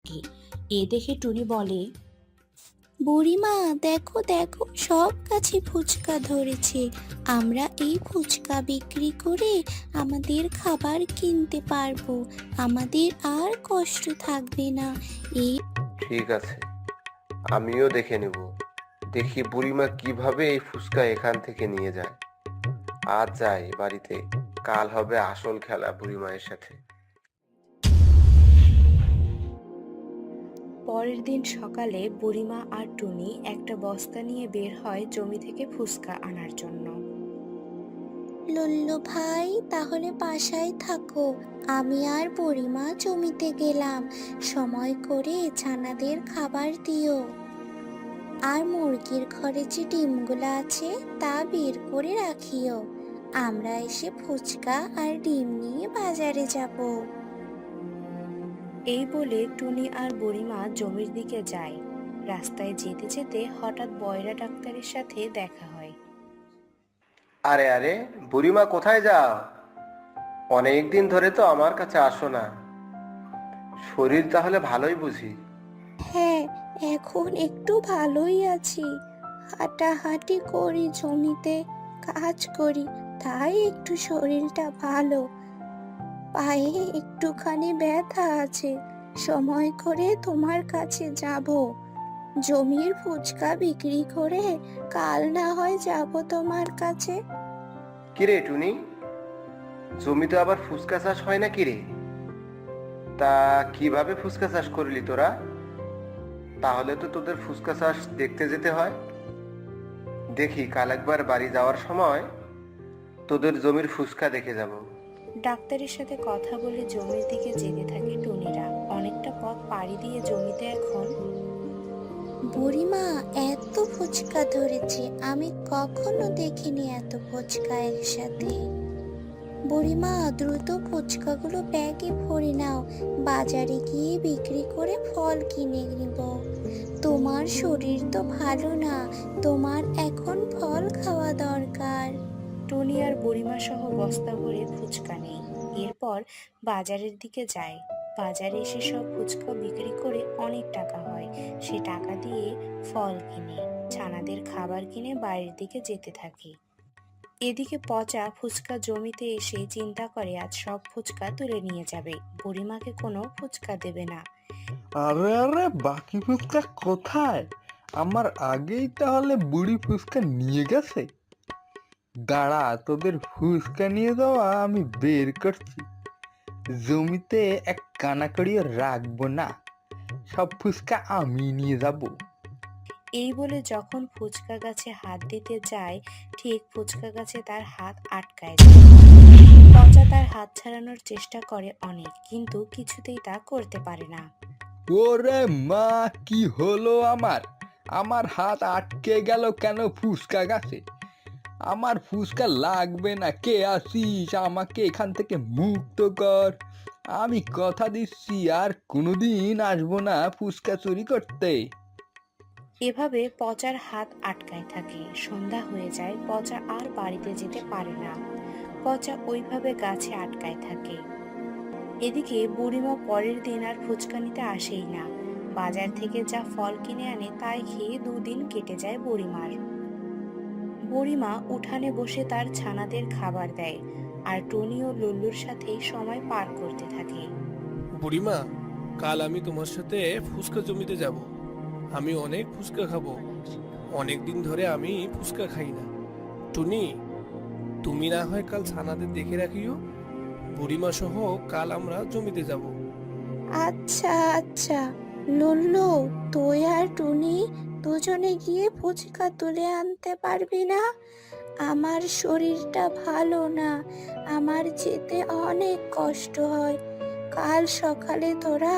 থাকে। এ দেখে টুনি বলে, বুড়িমা, দেখো দেখো, সব গাছে ফুচকা ধরেছে। আমরা এই ফুচকা বিক্রি করে আমাদের খাবার কিনতে পারবো। আমাদের আর কষ্ট থাকবে না। এই ঠিক আছে, আমিও দেখে নেব। দেখি বুড়িমা কিভাবে এই ফুসকা এখান থেকে নিয়ে যায়। আজ যাই বাড়িতে, কাল হবে আসল খেলা বুড়িমায়ের সাথে। পরের দিন সকালে বুড়িমা আর টুনি একটা বস্তা নিয়ে বের হয় জমি থেকে ফুচকা আনার জন্য। লল্লু ভাই, তাহলে বাসায় থাকো। আমি আর বুড়িমা জমিতে গেলাম। সময় করে ছানাদের খাবার দিও। আর মুরগির ঘরে যে ডিমগুলো আছে তা বের করে রাখিও। আমরা এসে ফুচকা আর ডিম নিয়ে বাজারে যাব। এই বলে টুনি আর বুড়িমা জমির দিকে যায়। রাস্তায় যেতে যেতে হঠাৎ বয়রা ডাক্তারের সাথে দেখা হয়। আরে আরে, বুড়িমা কোথায় যাও? অনেক দিন ধরে তো আমার কাছে আসো না। শরীর তাহলে ভালোই বুঝি? হ্যাঁ, এখন একটু ভালোই আছি। হাঁটাহাঁটি করি, জমিতে কাজ করি, তাই একটু শরীরটা ভালো। পায়ে একটুখানি ব্যথা আছে। সময় করে তোমার কাছে যাব। জমির ফুচকা বিক্রি করে কাল না হয় যাব তোমার কাছে। কিরে টুনি, জমিতে আবার ফুসকা চাষ হয় না কিরে? তা কিভাবে ফুসকা চাষ করলি তোরা? তাহলে তো তোদের ফুসকা চাষ দেখতে যেতে হয়। দেখি কাল একবার বাড়ি যাওয়ার সময় তোদের জমির ফুসকা দেখে যাব। ডাক্তারের সাথে কথা বলে জমির দিকে যেতে থাকে টুনিরা। অনেকটা পথ পাড়ি দিয়ে জমিতে এখন বুড়িমা, এত ফুচকা ধরেছে, আমি কখনো দেখিনি এত ফুচকা একসাথে। বুড়িমা, দ্রুত ফুচকাগুলো ব্যাগে ভরে নাও। বাজারে গিয়ে বিক্রি করে ফল কিনে নিব। তোমার শরীর তো ভালো না, তোমার এখন ফল খাওয়া দরকার। টুনি আর বুড়িমা সহ বস্তা ভরে ফুচকা নেই। এরপর বাজারের দিকে যায়। বাজারে এসে সব ফুচকা বিক্রি করে অনেক টাকা হয়। সে টাকা দিয়ে ফল কিনে, ছানাদের খাবার কিনে বাড়ির দিকে যেতে থাকে। এদিকে পচা ফুচকা জমিতে এসে চিন্তা করে আজ সব ফুচকা তুলে নিয়ে যাবে, বুড়িমাকে কোনো ফুচকা দেবে না। আরে আরে, বাকি ফুচকা কোথায়? আমার আগেই তাহলে বুড়ি ফুচকা নিয়ে গেছে। দাঁড়া, তোদের ফুচকা নিয়ে যাওয়া আমি বের করছি। জমিতে এক কানাকড়িও রাখবো না, সব ফুচকা আমি নিয়ে যাব। এই বলে যখন ফুচকা গাছে হাত দিতে যায়, ঠিক ফুচকা গাছে তার হাত আটকায় যায়। পচা তার হাত ছাড়ানোর চেষ্টা করে অনেক, কিন্তু কিছুতেই তা করতে পারে না। ওরে মা, কি হলো আমার? আমার হাত আটকে গেল কেন ফুচকা গাছে? আমার ফুচকা লাগবে না, কে আসিস? আমাকে এখান থেকে মুক্ত কর। আমি কথা দিচ্ছি আর কোনোদিন আসবো না ফুচকা চুরি করতে। এভাবে পচার হাত আটকায় থাকে। সন্ধ্যা হয়ে যায়, পচা আর বাড়িতে যেতে পারে না। পচা ওইভাবে গাছে আটকায় থাকে। এদিকে বুড়িমা পরের দিন আর ফুচকা নিতে আসেই না। বাজার থেকে যা ফল কিনে আনে তাই খেয়ে দুদিন কেটে যায় বুড়িমার। বুড়িমা উঠানে বসে তার ছানাদের খাবার দেয়, আর টনি ও লুল্লুর সাথেই সময় পার করতে থাকে। বুড়িমা, কাল আমি তোমার সাথে ফুচকা জমিতে যাব। আমি অনেক ফুচকা খাবো। অনেক দিন ধরে আমি ফুচকা খাই না। টুনি, তুমি না হয় কাল ছানাদের দেখে রাখিও। বুড়িমা সহ কাল আমরা জমিতে যাব। আচ্ছা আচ্ছা, লুল্লু, তুই আর টুনি দুজনে গিয়ে ফুচকা তুলে আনতে পারবি না? আমার শরীরটা ভালো না, আমার যেতে অনেক কষ্ট হয়। কাল সকালে তোরা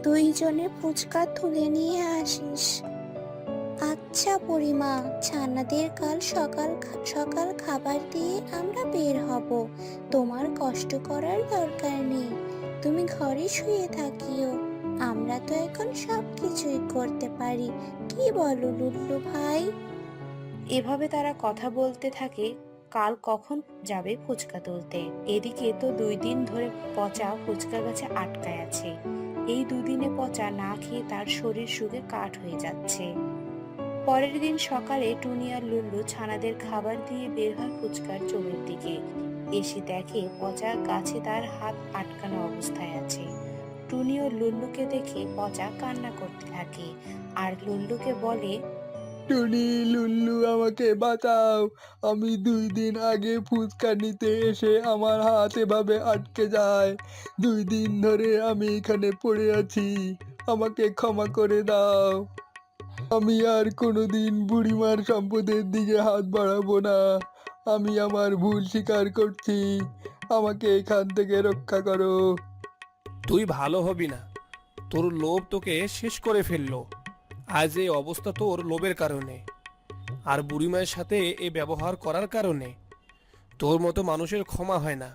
দুইজনে ফুচকা তুলে নিয়ে আসিস। আচ্ছা বুড়িমা, ছানাদের কাল সকাল সকাল খাবার দিয়ে আমরা বের হব। তোমার কষ্ট করার দরকার নেই, তুমি ঘরে শুয়ে থাকিও। আমরা তো এখন সব কিছুই করতে পারি, কি বলো লুল্লু ভাই? এভাবে তারা কথা বলতে থাকে কাল কখন যাবে ফুচকা তুলতে। এদিকে তো 2 দিন ধরে পচা ফুচকা গাছে আটকায় আছে। এই দুদিনে পচা না খেয়ে তার শরীর শুকে কাঠ হয়ে যাচ্ছে। পরের দিন সকালে টুনি আর লুল্লু ছানাদের খাবার দিয়ে বের হয় ফুচকার জমির দিকে। এসে দেখে পচা গাছে তার হাত আটকানো অবস্থায় আছে। টুনি ও লুল্লুকে দেখে পচা কান্না করতে থাকে আর লুল্লুকে বলে, টুনি, লুল্লু, আমাকে বাঁচাও। আমি 2 দিন আগে ফুচকা নিতে এসে আমার হাত এভাবে আটকে যায়। 2 দিন ধরে আমি এখানে পড়ে আছি। আমাকে ক্ষমা করে দাও। আমি আর কোনোদিন বুড়িমার সম্পদের দিকে হাত বাড়াবো না। আমি আমার ভুল স্বীকার করছি। আমাকে এখান থেকে রক্ষা করো। তুই ভালো হবি না, তোর লোভ তোকে শেষ করে ফেললো। আজ এই অবস্থা তোর লোভের কারণে আর বুড়িমায়ের সাথে এ ব্যবহার করার কারণে। তোর মতো মানুষের ক্ষমা হয় না।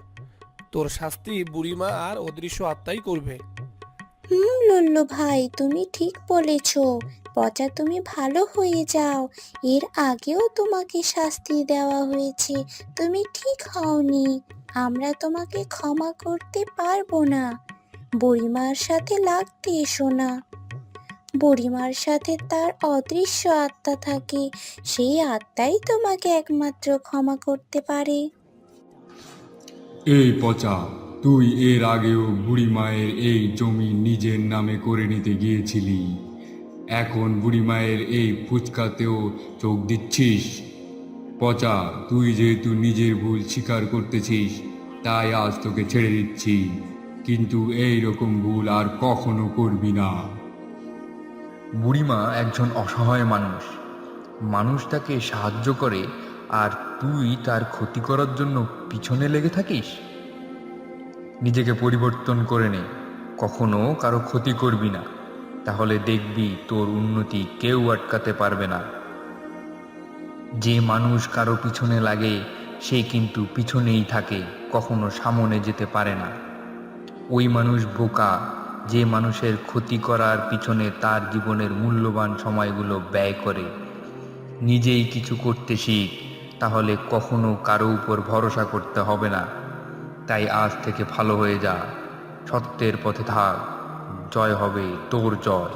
তোর শাস্তি বুড়িমা আর অদৃশ্য আত্মাই করবে। লুল্লু ভাই, তুমি ঠিক বলেছ। পচা, তুমি ভালো হয়ে যাও। এর আগেও তোমাকে শাস্তি দেওয়া হয়েছে, তুমি ঠিক হওনি। আমরা তোমাকে ক্ষমা করতে পারবো না। বুড়িমার সাথে লাগতে এসো না। বুড়িমার সাথে তার অদৃশ্য আত্মা থাকে, সেই আত্মাই তোমাকে একমাত্র ক্ষমা করতে পারে। এই পচা, তুই এর আগেও বুড়িমায়ের এই জমি নিজের নামে করে নিতে গিয়েছিলি। এখন বুড়িমায়ের এই ফুচকাতেও চোখ দিচ্ছিস। পচা, তুই যেহেতু নিজের ভুল স্বীকার করতেছিস, তাই আজ তোকে ছেড়ে দিচ্ছি। কিন্তু এই রকম ভুল আর কখনো করবি না। বুড়িমা একজন অসহায় মানুষ। মানুষ তাকে সাহায্য করে আর তুই তার ক্ষতি করার জন্য পিছনে লেগে থাকিস। নিজেকে পরিবর্তন করে নে, কখনো কারো ক্ষতি করবি না। তাহলে দেখবি তোর উন্নতি কেউ আটকাতে পারবে না। যে মানুষ কারো পিছনে লাগে সে কিন্তু পিছনেই থাকে, কখনো সামনে যেতে পারে না। ওই মানুষ বোকা যে মানুষের ক্ষতি করার পিছনে তার জীবনের মূল্যবান সময়গুলো ব্যয় করে। নিজেই কিছু করতে শিখ, তাহলে কখনো কারো উপর ভরসা করতে হবে না। তাই আজ থেকে ভালো হয়ে যা, সত্যের পথে থাক, জয় হবে তোর জয়।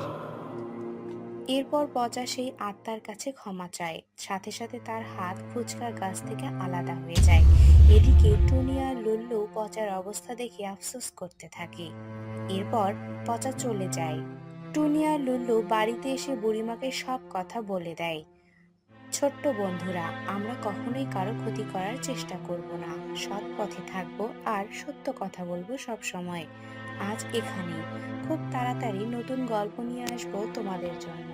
এরপর পচা সেই আত্মার কাছে ক্ষমা চায়। সাথে সাথে তার হাত ফুচকার গাছ থেকে আলাদা হয়ে যায়। এদিকে টুনি আর লুল্লু পচার অবস্থা দেখে আফসোস করতে থাকে। এরপর পচা চলে যায়। টুনি আর লুল্লু বাড়িতে এসে বুড়িমাকে সব কথা বলে দেয়। ছোট্ট বন্ধুরা, আমরা কখনোই কারো ক্ষতি করার চেষ্টা করব না, সৎ পথে থাকবো আর সত্য কথা বলবো সব সময়। আজ এখানেই। খুব তাড়াতাড়ি নতুন গল্প নিয়ে আসবো তোমাদের জন্য।